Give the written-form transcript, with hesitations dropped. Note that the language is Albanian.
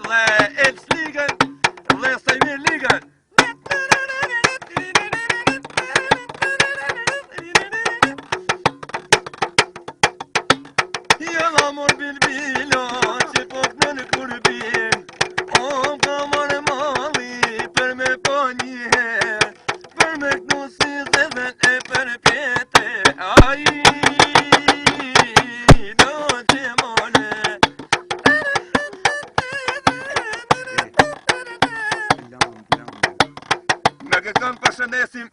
dhe Elç Ligën dhe Sejmir Ligën. Jella mor bilbilo që po në kurbin, o ka marrë mali për me po njëherë, për me kënu si zezën e për pete, ai do që mone. Me këkëm përshëndesim